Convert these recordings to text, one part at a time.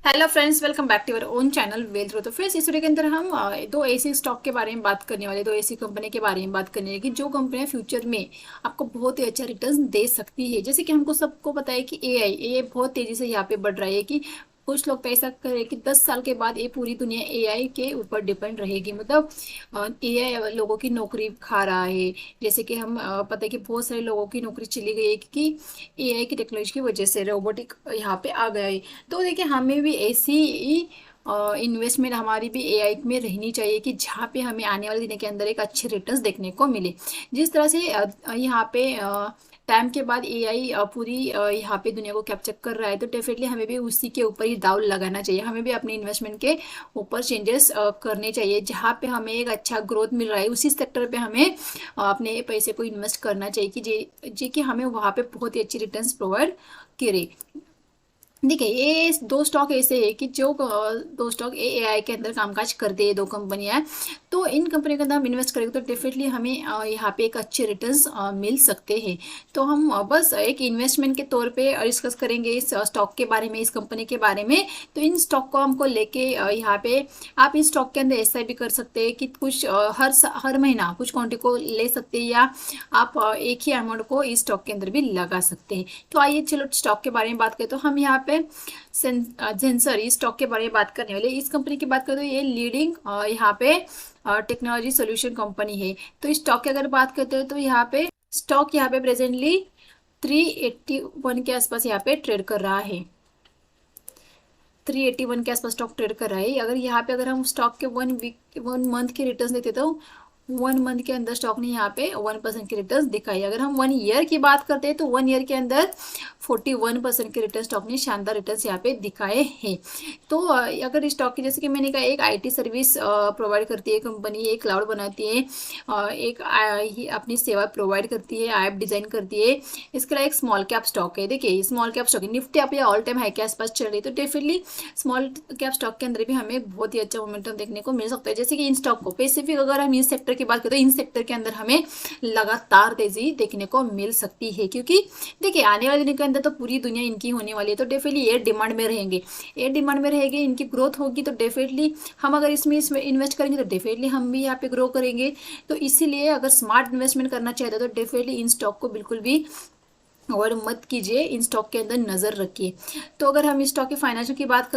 Hello friends, welcome back to our own channel well through. तो friends, इस video के अंदर हम दो ऐसी स्टॉक के बारे में बात करने वाले, दो ऐसी कंपनी के बारे में बात करने वाले कि जो कंपनियां फ्यूचर में आपको बहुत ही अच्छा रिटर्न दे सकती है। जैसे कि हमको सबको पता है कि एआई बहुत तेजी से यहाँ पे बढ़ रहा है कि कुछ लोग तो ऐसा करें कि 10 साल के बाद ये पूरी दुनिया एआई के ऊपर डिपेंड रहेगी। मतलब एआई लोगों की नौकरी खा रहा है। जैसे कि हम पता है कि बहुत सारे लोगों की नौकरी चली गई है क्योंकि एआई की टेक्नोलॉजी की वजह से रोबोटिक यहाँ पे आ गया है। तो देखिए, हमें भी ऐसी इन्वेस्टमेंट हमारी भी एआई में रहनी चाहिए कि जहाँ पे हमें आने वाले दिनों के अंदर एक अच्छे रिटर्न्स देखने को मिले। जिस तरह से यहाँ पे टाइम के बाद एआई पूरी यहाँ पे दुनिया को कैप्चर कर रहा है, तो डेफिनेटली हमें भी उसी के ऊपर ही दाव लगाना चाहिए। हमें भी अपने इन्वेस्टमेंट के ऊपर चेंजेस करने चाहिए। जहाँ पे हमें एक अच्छा ग्रोथ मिल रहा है उसी सेक्टर पे हमें अपने पैसे को इन्वेस्ट करना चाहिए कि जी कि हमें वहाँ पे बहुत ही अच्छी रिटर्न्स प्रोवाइड करे। देखिए, ये दो स्टॉक ऐसे है कि जो दो स्टॉक एआई के अंदर कामकाज करते हैं, दो कंपनियां। तो इन कंपनियों के अंदर हम इन्वेस्ट करेंगे तो डेफिनेटली हमें यहाँ पे एक अच्छे रिटर्न्स मिल सकते हैं। तो हम बस एक इन्वेस्टमेंट के तौर पे डिस्कस करेंगे इस स्टॉक के बारे में, इस कंपनी के बारे में। तो इन स्टॉक को हमको लेके यहाँ पे आप इस स्टॉक के अंदर ऐसा भी कर सकते हैं कि कुछ हर महीना कुछ क्वांटिटी को ले सकते हैं, या आप एक ही अमाउंट को इस स्टॉक के अंदर भी लगा सकते हैं। तो आइए चलो स्टॉक के बारे में बात करें। तो हम यहाँ पे सेंसर इस स्टॉक के बारे में बात करने वाले। इस कंपनी की बात करें तो ये लीडिंग यहाँ पे टेक्नोलॉजी सोल्यूशन कंपनी है। तो इस स्टॉक की अगर बात करते हैं तो यहाँ पे स्टॉक यहाँ पे प्रेजेंटली 381 के आसपास यहाँ पे ट्रेड कर रहा है। 381 के आसपास स्टॉक ट्रेड कर रहा है। अगर यहाँ पे अगर हम स्टॉक के 1 मंथ के रिटर्न देते तो 1 मंथ के अंदर स्टॉक ने यहाँ पे 1% के रिटर्न दिखाई। अगर हम 1 ईयर की बात करते हैं तो 1 ईयर के अंदर 41% के रिटर्न स्टॉक ने शानदार रिटर्न यहाँ पे दिखाए हैं। तो अगर इस स्टॉक की, जैसे कि मैंने कहा, एक आईटी सर्विस प्रोवाइड करती है कंपनी, एक क्लाउड बनाती है, एक अपनी सेवा प्रोवाइड करती है, ऐप डिजाइन करती है। इसके अलावा एक स्मॉल कैप स्टॉक है। देखिए, स्मॉल कैप स्टॉक निफ्टी आप ऑल टाइम हाई के आसपास चल रही है, तो डेफिनेटली स्मॉल कैप स्टॉक के अंदर भी हमें बहुत ही अच्छा मोमेंटम देखने को मिल सकता है। जैसे कि इन स्टॉक को स्पेसिफिक अगर हम इन सेक्टर की बात करें तो इन सेक्टर के अंदर हमें लगातार तेजी देखने को मिल सकती है, क्योंकि देखिए आने वाले दिनों के अंदर तो पूरी दुनिया इनकी होने वाली है। तो डेफिनेटली ये डिमांड में रहेंगे, ये डिमांड में रहेंगे, इनकी ग्रोथ होगी। तो डेफिनेटली हम अगर इसमें इन्वेस्ट करेंगे तो डेफिनेटली हम भी यहाँ पे ग्रो करेंगे। तो इसीलिए अगर स्मार्ट इन्वेस्टमेंट करना चाहते हो तो डेफिनेटली इन स्टॉक को बिल्कुल भी और मत कीजिए, इन स्टॉक के अंदर नजर रखिए। तो अगर हम इस स्टॉक के फाइनेंशियल की बात करें,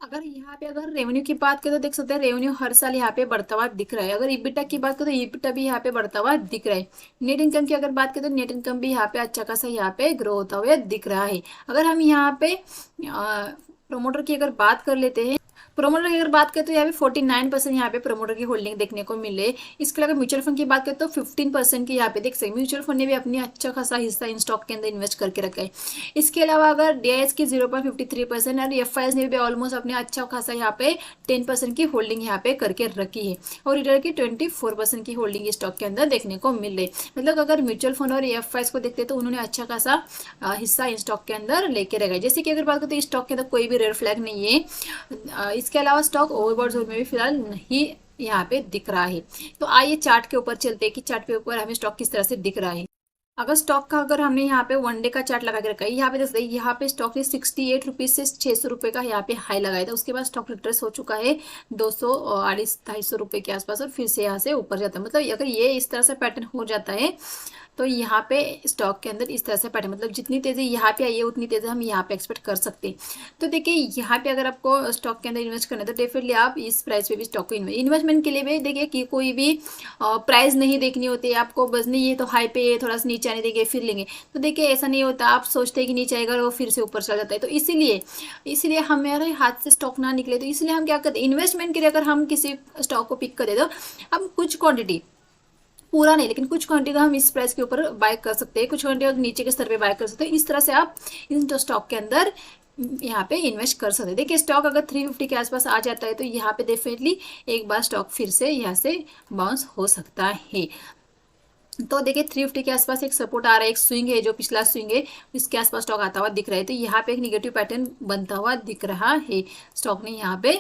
अगर यहाँ पे अगर रेवेन्यू की बात करें तो देख सकते हैं रेवेन्यू हर साल यहाँ पे बढ़ता हुआ दिख रहा है। अगर ईबिटा की बात करें तो ईबिटा भी यहाँ पे बढ़ता हुआ दिख रहा है। नेट इनकम की अगर बात करें तो नेट इनकम भी यहाँ पे अच्छा खासा यहाँ पे ग्रो होता हुआ दिख रहा है। अगर हम यहाँ पे प्रोमोटर की अगर बात कर लेते हैं, प्रोमोटर की अगर बात करें तो यहाँ पे 49% यहाँ पे प्रोमोटर की होल्डिंग देखने को मिले। इसके अलावा म्यूचुअल फंड की बात करें तो 15% की यहाँ पे देख सकते, म्यूचुअल फंड ने भी अपनी अच्छा खासा हिस्सा इन स्टॉक के अंदर इन्वेस्ट करके रखा है। इसके अलावा अगर डीआईएस की 0.53% और एफआईएस ने भी ऑलमोस्ट अपने अच्छा खासा यहाँ पे 10% की होल्डिंग यहाँ पे करके रखी है, और रिटेल की 24% की होल्डिंग स्टॉक के अंदर देखने को मिल रही। मतलब अगर म्यूचुअल फंड और एफआईएस को देखते तो उन्होंने अच्छा खासा हिस्सा इन स्टॉक के अंदर लेके रखा है। जैसे कि अगर बात करें तो स्टॉक के अंदर कोई भी रेड फ्लैग नहीं है। इसके अलावा स्टॉक ओवरबॉट जोन में भी फिलहाल नहीं यहाँ पे दिख रहा है। तो आइए चार्ट के ऊपर चलते हैं कि चार्ट के ऊपर हमें स्टॉक किस तरह से दिख रहा है। अगर स्टॉक का अगर हमने यहाँ पे 1 डे का चार्ट लगा के रखा है, यहाँ पे देख सकते हैं यहाँ पे स्टॉक ने 68 रुपीज से 600 रुपए का यहाँ पे हाई लगाया था। उसके बाद स्टॉक रिट्रेस हो चुका है 200-250 रुपए के आसपास, और फिर से यहाँ से ऊपर जाता है। मतलब अगर ये इस तरह से पैटर्न हो जाता है तो यहाँ पे स्टॉक के अंदर इस तरह से पैटर्न, मतलब जितनी तेजी यहाँ पे आई है उतनी तेजी हम यहाँ पे एक्सपेक्ट कर सकते हैं। तो देखिए, यहाँ पे अगर आपको स्टॉक के अंदर इन्वेस्ट करना है तो डेफिनेटली आप इस प्राइस पे भी स्टॉक को इन्वेस्टमेंट के लिए भी देखिए कि कोई भी प्राइस नहीं देखनी होती है आपको, बस नहीं ये तो हाई पे थोड़ा सा नीचे आने देंगे फिर लेंगे। तो देखिए ऐसा नहीं होता, आप सोचते हैं कि नीचे आएगा और वो फिर से ऊपर चल जाता है। तो इसीलिए हमारे हाथ से स्टॉक ना निकले, तो इसलिए हम क्या करते हैं, इन्वेस्टमेंट के लिए अगर हम किसी स्टॉक को पिक करें तो हम कुछ क्वांटिटी, पूरा नहीं लेकिन कुछ क्वांटिटी का हम इस प्राइस के ऊपर बाय कर सकते हैं, कुछ क्वांटिटी नीचे के स्तर पे बाय कर सकते हैं। इस तरह से आप इन स्टॉक के अंदर यहाँ पे इन्वेस्ट कर सकते हैं। देखिए, स्टॉक अगर 350 के आसपास आ जाता है तो यहाँ पे डेफिनेटली एक बार स्टॉक फिर से यहाँ से बाउंस हो सकता है। तो देखिए 350 के आसपास एक सपोर्ट आ रहा है, एक स्विंग है जो पिछला स्विंग है इसके आसपास स्टॉक आता हुआ दिख रहा है। तो यहाँ पे एक निगेटिव पैटर्न बनता हुआ दिख रहा है, स्टॉक ने यहाँ पे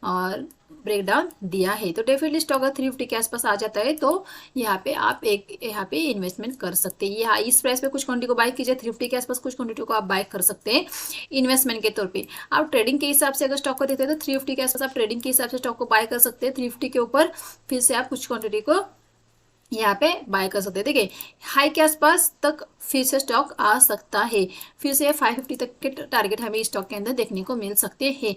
और ब्रेक डाउन दिया है। तो डेफिनेटली स्टॉक अगर 350 के आसपास आ जाता है तो यहाँ पे आप एक यहाँ पे इन्वेस्टमेंट कर सकते हैं। यहाँ इस प्राइस पे कुछ क्वांटिटी को बाय कीजिए, 350 के आसपास कुछ क्वांटिटी को आप बाय कर सकते हैं इन्वेस्टमेंट के तौर पे। आप ट्रेडिंग के हिसाब से अगर स्टॉक को देखते हैं तो 350 के आसपास आप ट्रेडिंग के हिसाब से स्टॉक को बाय कर सकते हैं। 350 के ऊपर फिर से आप कुछ क्वांटिटी को यहाँ पे बाय कर सकते हैं। देखिए हाई के आसपास तक फिर से स्टॉक आ सकता है, फिर से 550 तक के टारगेट हमें स्टॉक के अंदर देखने को मिल सकते हैं।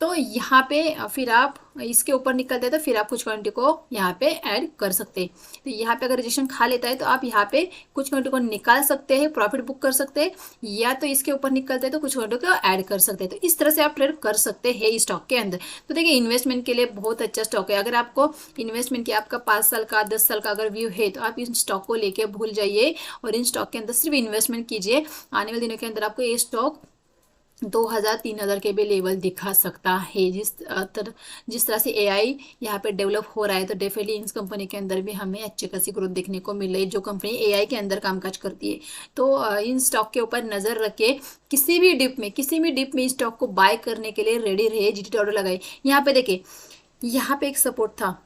तो यहाँ पे फिर आप इसके ऊपर निकलते हैं तो फिर आप कुछ क्वांटिटी को यहाँ पे ऐड कर सकते हैं। तो यहाँ पे अगर रजिस्ट्रेशन खा लेता है तो आप यहाँ पे कुछ क्वांटिटी को निकाल सकते हैं, प्रॉफिट बुक कर सकते हैं, या तो इसके ऊपर निकलते हैं तो कुछ क्वांटिटी को ऐड कर सकते हैं। तो इस तरह से आप ट्रेड कर सकते हैं इस स्टॉक के अंदर। तो देखिए इन्वेस्टमेंट के लिए बहुत अच्छा स्टॉक है। अगर आपको इन्वेस्टमेंट की आपका 5 साल का 10 साल का अगर व्यू है तो आप इस स्टॉक को लेके भूल जाइए और इन स्टॉक के अंदर सिर्फ इन्वेस्टमेंट कीजिए। आने वाले दिनों के अंदर आपको ये स्टॉक 2000-3000 के भी लेवल दिखा सकता है। जिस तरह से एआई यहाँ पे डेवलप हो रहा है तो डेफिनेटली इस कंपनी के अंदर भी हमें अच्छी खासी ग्रोथ देखने को मिल रही है, जो कंपनी एआई के अंदर कामकाज करती है। तो इन स्टॉक के ऊपर नजर रख के किसी भी डिप में इस स्टॉक को बाय करने के लिए रेडी रहे, जीटी ऑर्डर लगाए। यहाँ पे देखिए यहाँ पे एक सपोर्ट था,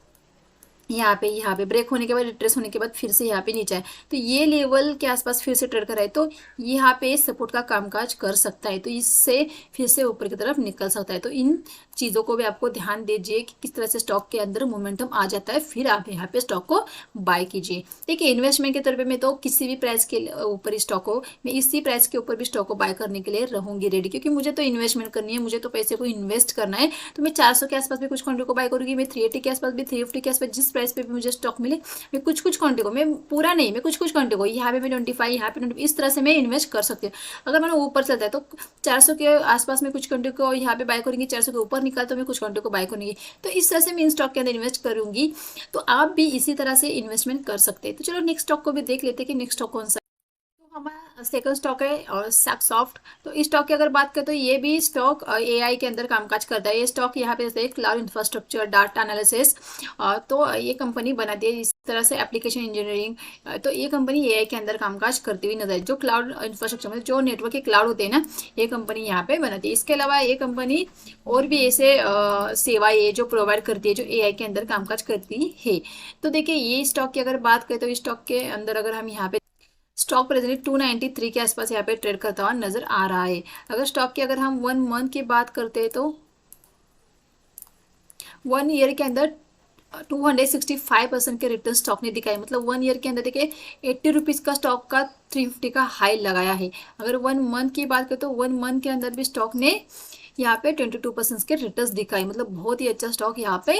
यहाँ पे ब्रेक होने के बाद रिट्रेस होने के बाद फिर से यहाँ पे नीचे आए तो ये लेवल के आसपास फिर से ट्रेड कर रहा है तो यहाँ पे सपोर्ट का कामकाज कर सकता है। तो इससे फिर से ऊपर की तरफ निकल सकता है। तो इन चीज़ों को भी आपको ध्यान दीजिए कि किस तरह से स्टॉक के अंदर मोमेंटम आ जाता है, फिर आप यहाँ पे स्टॉक को बाय कीजिए। देखिए इन्वेस्टमेंट के तौर पर मैं तो किसी भी प्राइस के ऊपर स्टॉक को, मैं इसी प्राइस के ऊपर भी स्टॉक को बाय करने के लिए रहूंगी रेडी, क्योंकि मुझे तो इन्वेस्टमेंट करनी है, मुझे तो पैसे को इन्वेस्ट करना है। तो मैं 400 के आसपास भी कुछ क्वांटिटी को बाय करूंगी, मैं 380 के आसपास भी, 350 के आसपास जिस प्राइस पे भी मुझे स्टॉक मिले मैं कुछ कुछ क्वांटिटी को, मैं पूरा नहीं, मैं कुछ कुछ क्वांटिटी को यहाँ पे मैं 25, यहाँ पे 20, इस तरह से मैं इन्वेस्ट कर सकती हूँ। अगर मैंने ऊपर चलता है तो 400 के आसपास में कुछ क्वांटिटी को यहाँ पे बाय करूंगी, 400 के ऊपर निकाल तो मैं कुछ क्वांटिटी को बाय करूंगी। तो इस तरह से मैं इन स्टॉक के अंदर इन्वेस्ट करूंगी। तो आप भी इसी तरह से इन्वेस्टमेंट कर सकते हैं। तो चलो नेक्स्ट स्टॉक को भी देख लेते हैं कि नेक्स्ट स्टॉक कौन सा। तो हमारा सेकंड स्टॉक है और सॉफ्ट। तो इस स्टॉक की अगर बात करें तो ये भी स्टॉक एआई के अंदर कामकाज करता है। ये स्टॉक यहाँ पे जैसे क्लाउड इंफ्रास्ट्रक्चर, डाटा एनालिसिस, तो ये कंपनी बनाती है इस तरह से एप्लीकेशन इंजीनियरिंग। तो ये कंपनी एआई के अंदर कामकाज करती हुई नजर, जो क्लाउड इंफ्रास्ट्रक्चर मतलब जो नेटवर्क के क्लाउड होते हैं ना, ये कंपनी यहाँ पे बनाती है। इसके अलावा ये कंपनी और भी ऐसे सेवाएं जो प्रोवाइड करती है जो एआई के अंदर कामकाज करती है। तो देखिए ये स्टॉक की अगर बात करें तो इस स्टॉक के अंदर अगर हम यहाँ पे स्टॉक प्रेजेंटली 293 के आसपास यहाँ पे ट्रेड करता हुआ नजर आ रहा है। अगर स्टॉक की अगर हम 1 मंथ की बात करते हैं तो 1 ईयर के अंदर 265% के रिटर्न स्टॉक ने दिखाए। मतलब 1 ईयर के अंदर देखिए 80 रुपीज़ का स्टॉक का 350 का हाई लगाया है। अगर 1 मंथ की बात करें तो 1 मंथ के अंदर भी स्टॉक ने यहाँ पे 22% के रिटर्न्स दिखाए। मतलब बहुत ही अच्छा स्टॉक यहाँ पे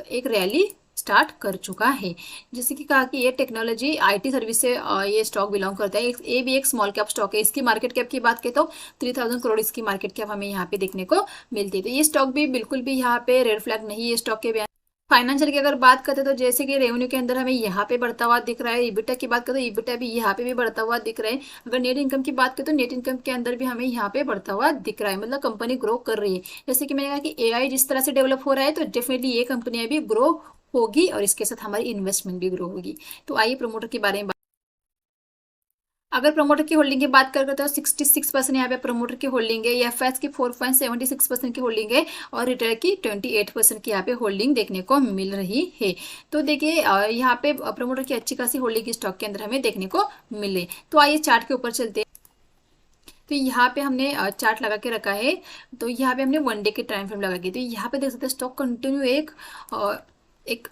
एक रैली स्टार्ट कर चुका है। जैसे कि कहा कि ये टेक्नोलॉजी आईटी सर्विस से ये स्टॉक बिलोंग करता है। ये भी एक स्मॉल कैप स्टॉक है। इसकी मार्केट कैप की बात करें तो 3000 करोड़ इसकी मार्केट कैप हमें यहाँ पे देखने को मिलती है। तो ये स्टॉक भी बिल्कुल भी यहाँ पे रेड फ्लैग नहीं है स्टॉक के बयान। फाइनेंशियल की अगर बात करते तो जैसे कि रेवेन्यू के अंदर हमें यहाँ पे बढ़ता हुआ दिख रहा है। ईबिटा की बात करें तो ईबिटा भी यहाँ पे भी बढ़ता हुआ दिख रहा है। अगर नेट इनकम की बात करें तो नेट इनकम के अंदर भी हमें यहाँ पे बढ़ता हुआ दिख रहा है। मतलब कंपनी ग्रो कर रही है। जैसे कि मैंने कहा कि एआई जिस तरह से डेवलप हो रहा है तो डेफिनेटली ये कंपनियां भी ग्रो होगी और इसके साथ हमारी इन्वेस्टमेंट भी ग्रो होगी। तो आइए प्रमोटर के बारे में अगर प्रमोटर की होल्डिंग की बात करें तो 66% यहाँ पे प्रमोटर की होल्डिंग है, एफएस की 4.76% की होल्डिंग है और रिटेल की 28% की यहाँ पे होल्डिंग देखने को मिल रही है। तो देखिए यहाँ पे प्रमोटर की अच्छी खासी होल्डिंग स्टॉक के अंदर हमें देखने को मिले। तो आइए चार्ट के ऊपर चलते हैं। तो यहाँ पे हमने चार्ट लगा के रखा है। तो यहाँ पे हमने 1 डे के टाइम फ्रेम लगा के, तो यहाँ पे देख सकते हैं स्टॉक कंटिन्यू एक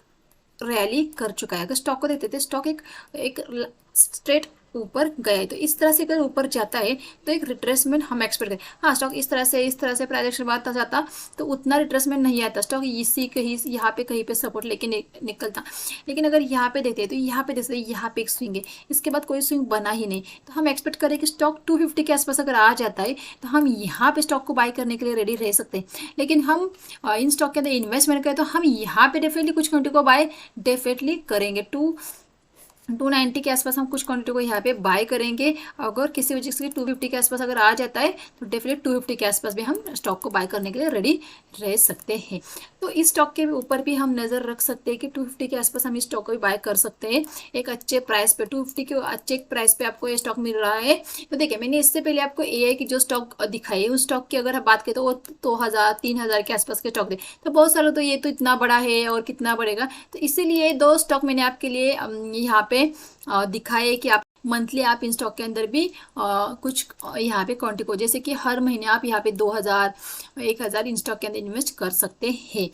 रैली कर चुका है। अगर स्टॉक को देखते थे स्टॉक एक स्ट्रेट ऊपर गया है। तो इस तरह से अगर ऊपर जाता है तो एक रिट्रेसमेंट हम एक्सपेक्ट करें। हाँ स्टॉक इस तरह से प्राइस बढ़ता जाता तो उतना रिट्रेसमेंट नहीं आता। स्टॉक इसी कहीं यहाँ पे कहीं पे सपोर्ट लेके निकलता। लेकिन अगर यहाँ पे देखते हैं तो यहाँ पे देखते यहाँ पे एक स्विंग है, इसके बाद कोई स्विंग बना ही नहीं। तो हम एक्सपेक्ट करें कि स्टॉक 250 के आसपास अगर आ जाता है तो हम यहाँ पे स्टॉक को बाय करने के लिए रेडी रह सकते हैं। लेकिन हम इन स्टॉक के अंदर इन्वेस्टमेंट करें तो हम यहाँ पे डेफिनेटली कुछ क्वांटिटी को बाय डेफिनेटली करेंगे। 290 के आसपास हम कुछ क्वांटिटी को यहाँ पे बाय करेंगे। अगर किसी वजह से 250 के आसपास अगर आ जाता है तो डेफिनेटली 250 के आसपास भी हम स्टॉक को बाय करने के लिए रेडी रह सकते हैं। तो इस स्टॉक के ऊपर भी हम नज़र रख सकते हैं कि 250 के आसपास हम इस स्टॉक को भी बाय कर सकते हैं एक अच्छे प्राइस पे। 250 के अच्छे प्राइस पे आपको ये स्टॉक मिल रहा है। तो देखिए, मैंने इससे पहले आपको AI की जो स्टॉक दिखाई है उस स्टॉक की अगर आप बात करें तो वो 2000-3000 के आसपास के स्टॉक थे। तो बहुत सालों तो ये तो इतना बड़ा है और कितना बढ़ेगा, तो इसीलिए दो स्टॉक मैंने आपके लिए यहाँ पे दिखाए कि आप मंथली आप इन स्टॉक के अंदर भी कुछ यहाँ पे क्वांटिटी को, जैसे कि हर महीने आप यहाँ पे 2000-1000 इन स्टॉक के अंदर इन्वेस्ट कर सकते हैं।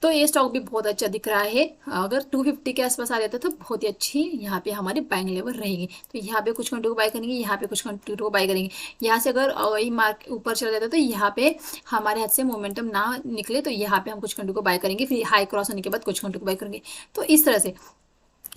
तो ये स्टॉक भी बहुत अच्छा दिख रहा है। अगर 250 के आसपास आ जाता तो बहुत ही अच्छी यहाँ पे हमारी बाइंग लेवल रहेगी। तो यहाँ पे कुछ क्वांटिटी को बाय करेंगे, यहाँ पे कुछ क्वांटिटी को बाय करेंगे। यहाँ से अगर वही मार्क ऊपर चला जाता तो यहाँ पे हमारे हाथ से मोमेंटम ना निकले तो यहाँ पे हम कुछ क्वांटिटी को बाय करेंगे, फिर हाई क्रॉस होने के बाद कुछ क्वांटिटी को बाय करेंगे। तो इस तरह से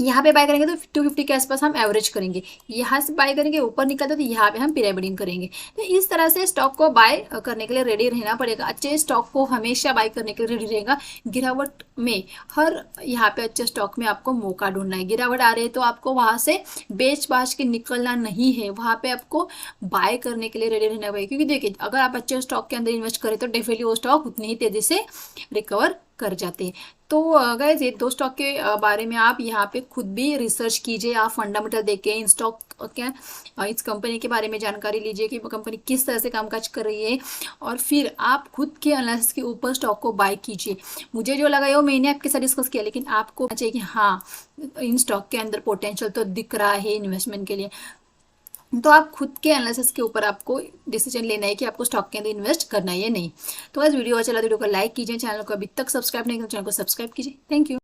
यहाँ पे बाय करेंगे तो 250 के आसपास हम एवरेज करेंगे, यहाँ से बाय करेंगे ऊपर निकलता तो यहाँ पे हम पिरामिडिंग करेंगे। तो इस तरह से स्टॉक को बाय करने के लिए रेडी रहना पड़ेगा। अच्छे स्टॉक को हमेशा बाय करने के लिए रेडी रहेगा। गिरावट में हर यहाँ पे अच्छे स्टॉक में आपको मौका ढूंढना है। गिरावट आ रही है तो आपको वहाँ से बेच बाच के निकलना नहीं है, वहाँ पे आपको बाय करने के लिए रेडी रहना पड़ेगा। क्योंकि देखिए, अगर आप अच्छे स्टॉक के अंदर इन्वेस्ट करें तो डेफिनेटली वो स्टॉक उतनी ही तेजी से रिकवर कर जाते हैं। तो गाइस, ये दो स्टॉक के बारे में आप यहाँ पे खुद भी रिसर्च कीजिए। आप फंडामेंटल देखें, इन स्टॉक क्या इस कंपनी के बारे में जानकारी लीजिए कि वो कंपनी किस तरह से कामकाज कर रही है, और फिर आप खुद के एनालिसिस के ऊपर स्टॉक को बाय कीजिए। मुझे जो लगा वो मैंने आपके साथ डिस्कस किया, लेकिन आपको चाहिए कि हाँ, इन स्टॉक के अंदर पोटेंशियल तो दिख रहा है इन्वेस्टमेंट के लिए। तो आप खुद के एनालिसिस के ऊपर आपको डिसीजन लेना है कि आपको स्टॉक के अंदर इन्वेस्ट करना है या नहीं। तो आज वीडियो अच्छा लगा तो वीडियो को लाइक कीजिए, चैनल को अभी तक सब्सक्राइब नहीं किया चैनल को सब्सक्राइब कीजिए। Thank you.